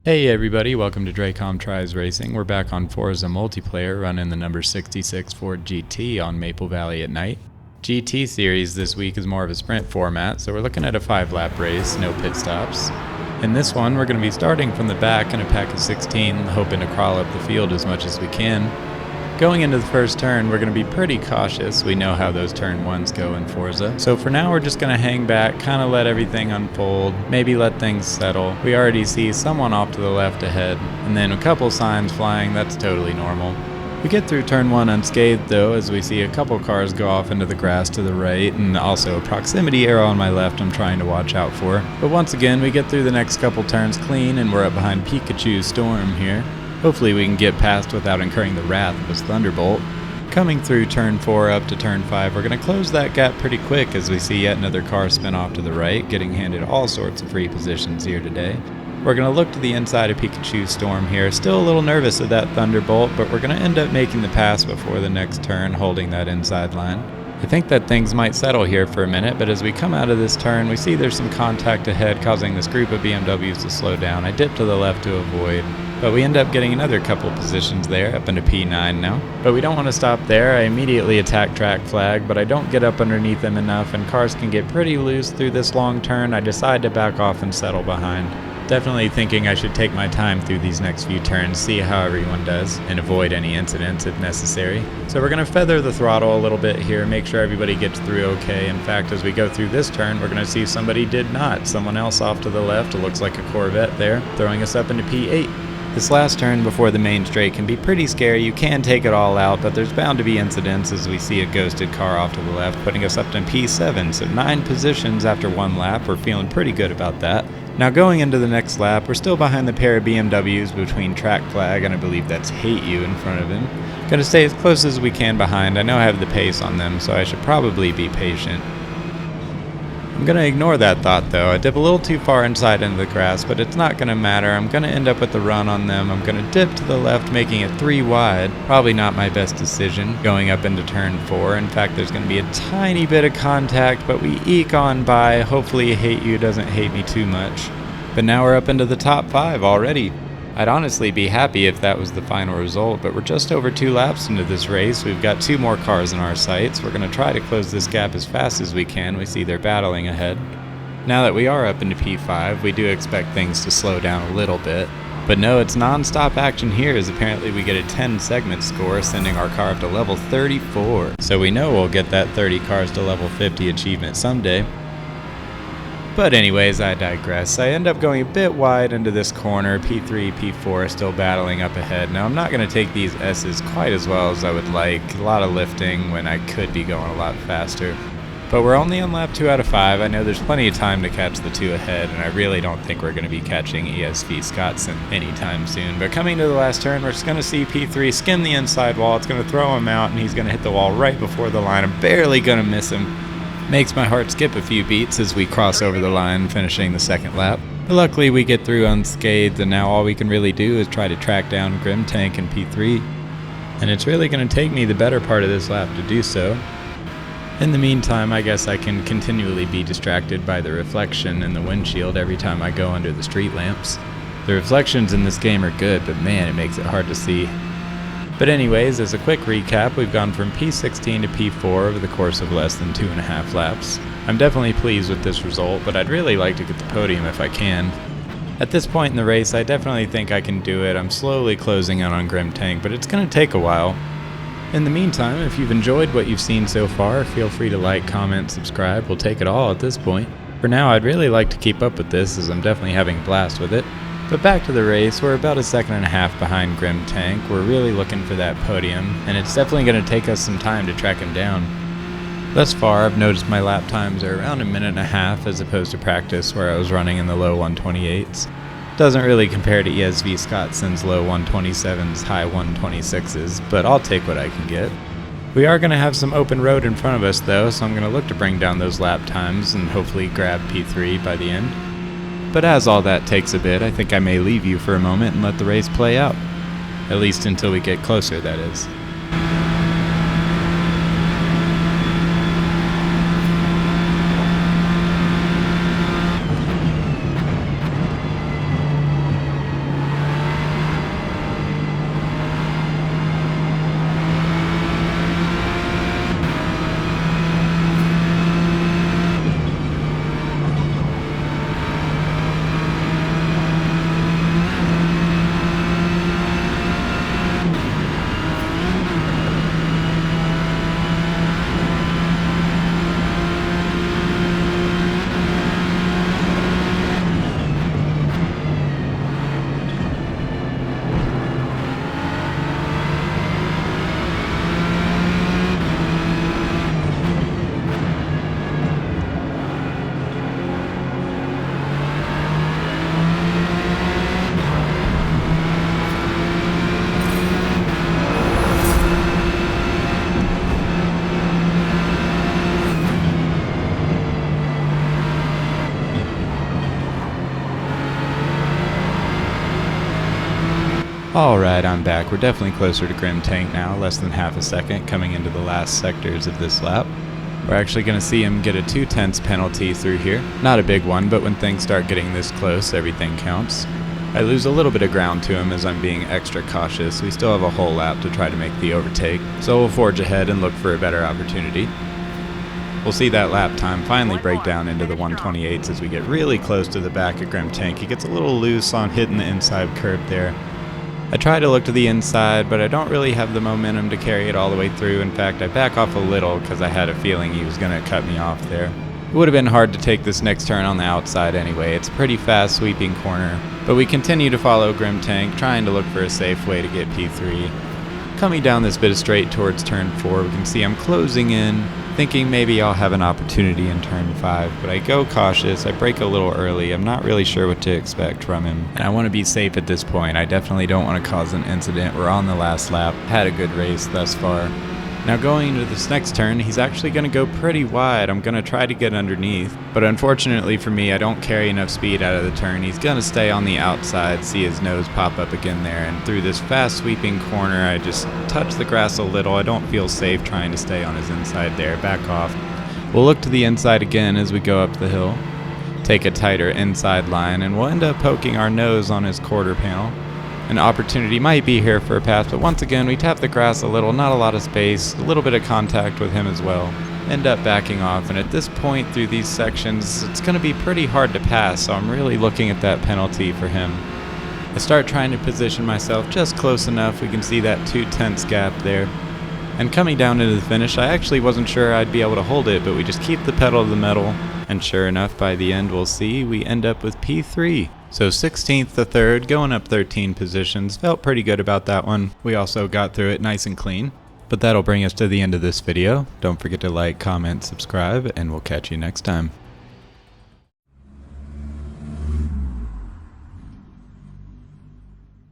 Hey everybody, welcome to Dracom Tries Racing. We're back on Forza Multiplayer, running the number 66 Ford GT on Maple Valley at night. GT Series this week is more of a sprint format, so we're looking at a 5-lap race, no pit stops. In this one, we're going to be starting from the back in a pack of 16, hoping to crawl up the field as much as we can. Going into the first turn, we're going to be pretty cautious. We know how those turn ones go in Forza. So for now, we're just going to hang back, kind of let everything unfold, maybe let things settle. We already see someone off to the left ahead, and then a couple signs flying. That's totally normal. We get through turn one unscathed though, as we see a couple cars go off into the grass to the right, and also a proximity arrow on my left I'm trying to watch out for. But once again, we get through the next couple turns clean, and we're up behind Pikachu's Storm here. Hopefully we can get past without incurring the wrath of his Thunderbolt. Coming through turn 4 up to turn 5, we're going to close that gap pretty quick as we see yet another car spin off to the right, getting handed all sorts of free positions here today. We're going to look to the inside of Pikachu's Storm here, still a little nervous of that Thunderbolt, but we're going to end up making the pass before the next turn, holding that inside line. I think that things might settle here for a minute, but as we come out of this turn, we see there's some contact ahead causing this group of BMWs to slow down. I dip to the left to avoid, but we end up getting another couple positions there, up into P9 now. But we don't want to stop there. I immediately attack track flag, but I don't get up underneath them enough, and cars can get pretty loose through this long turn. I decide to back off and settle behind. Definitely thinking I should take my time through these next few turns, see how everyone does, and avoid any incidents if necessary. So we're going to feather the throttle a little bit here, make sure everybody gets through okay. In fact, as we go through this turn, we're going to see somebody did not. Someone else off to the left, it looks like a Corvette there, throwing us up into P8. This last turn before the main straight can be pretty scary. You can take it all out, but there's bound to be incidents as we see a ghosted car off to the left, putting us up to P7. So 9 positions after 1 lap. We're feeling pretty good about that. Now going into the next lap, we're still behind the pair of BMWs between track flag and I believe that's Hate You in front of him. Gonna stay as close as we can behind. I know I have the pace on them, so I should probably be patient. I'm gonna ignore that thought though. I dip a little too far inside into the grass, but it's not gonna matter. I'm gonna end up with the run on them. I'm gonna dip to the left, making it 3 wide. Probably not my best decision going up into turn 4. In fact, there's gonna be a tiny bit of contact, but we eke on by. Hopefully Hate You doesn't hate me too much. But now we're up into the top 5 already. I'd honestly be happy if that was the final result, but we're just over 2 laps into this race. We've got 2 more cars in our sights. We're going to try to close this gap as fast as we can. We see they're battling ahead. Now that we are up into P5, we do expect things to slow down a little bit. But no, it's non-stop action here, as apparently we get a 10 segment score, sending our car up to level 34. So we know we'll get that 30 cars to level 50 achievement someday. But anyways, I digress. I end up going a bit wide into this corner. P3, P4 still battling up ahead. Now I'm not going to take these S's quite as well as I would like. A lot of lifting when I could be going a lot faster. But we're only on lap 2 out of 5. I know there's plenty of time to catch the 2 ahead, and I really don't think we're going to be catching ESV Scottson anytime soon. But coming to the last turn, we're just going to see P3 skim the inside wall. It's going to throw him out, and he's going to hit the wall right before the line. I'm barely going to miss him. Makes my heart skip a few beats as we cross over the line, finishing the 2nd lap. But luckily we get through unscathed, and now all we can really do is try to track down Grim Tank and P3. And it's really going to take me the better part of this lap to do so. In the meantime, I guess I can continually be distracted by the reflection in the windshield every time I go under the street lamps. The reflections in this game are good, but man, it makes it hard to see. But anyways, as a quick recap, we've gone from P16 to P4 over the course of less than 2.5 laps. I'm definitely pleased with this result, but I'd really like to get the podium if I can. At this point in the race, I definitely think I can do it. I'm slowly closing out on Grim Tank, but it's going to take a while. In the meantime, if you've enjoyed what you've seen so far, feel free to like, comment, subscribe. We'll take it all at this point. For now, I'd really like to keep up with this, as I'm definitely having a blast with it. But back to the race, we're about a 1.5 seconds behind Grim Tank. We're really looking for that podium, and it's definitely going to take us some time to track him down. Thus far, I've noticed my lap times are around 1.5 minutes as opposed to practice where I was running in the low 128s. Doesn't really compare to ESV Scottson's low 127s, high 126s, but I'll take what I can get. We are going to have some open road in front of us though, so I'm going to look to bring down those lap times and hopefully grab P3 by the end. But as all that takes a bit, I think I may leave you for a moment and let the race play out. At least until we get closer, that is. Alright, I'm back. We're definitely closer to Grim Tank now, less than half a second coming into the last sectors of this lap. We're actually going to see him get a 2/10 penalty through here. Not a big one, but when things start getting this close, everything counts. I lose a little bit of ground to him as I'm being extra cautious. We still have a whole lap to try to make the overtake, so we'll forge ahead and look for a better opportunity. We'll see that lap time finally break down into the 128s as we get really close to the back of Grim Tank. He gets a little loose on hitting the inside curb there. I try to look to the inside, but I don't really have the momentum to carry it all the way through. In fact, I back off a little because I had a feeling he was going to cut me off there. It would have been hard to take this next turn on the outside anyway. It's a pretty fast sweeping corner, but we continue to follow Grim Tank, trying to look for a safe way to get P3. Coming down this bit of straight towards turn 4, we can see I'm closing in, thinking maybe I'll have an opportunity in turn 5, but I go cautious, I brake a little early, I'm not really sure what to expect from him, and I want to be safe at this point. I definitely don't want to cause an incident. We're on the last lap, had a good race thus far. Now going into this next turn, he's actually going to go pretty wide. I'm going to try to get underneath, but unfortunately for me, I don't carry enough speed out of the turn. He's going to stay on the outside, see his nose pop up again there, and through this fast sweeping corner, I just touch the grass a little. I don't feel safe trying to stay on his inside there. Back off. We'll look to the inside again as we go up the hill, take a tighter inside line, and we'll end up poking our nose on his quarter panel. An opportunity might be here for a pass, but once again we tap the grass a little, not a lot of space, a little bit of contact with him as well. End up backing off, and at this point through these sections it's going to be pretty hard to pass, so I'm really looking at that penalty for him. I start trying to position myself just close enough. We can see that 2/10 gap there. And coming down into the finish, I actually wasn't sure I'd be able to hold it, but we just keep the pedal to the metal, and sure enough by the end we'll see we end up with P3. So 16th to 3rd, going up 13 positions. Felt pretty good about that one. We also got through it nice and clean. But that'll bring us to the end of this video. Don't forget to like, comment, subscribe, and we'll catch you next time.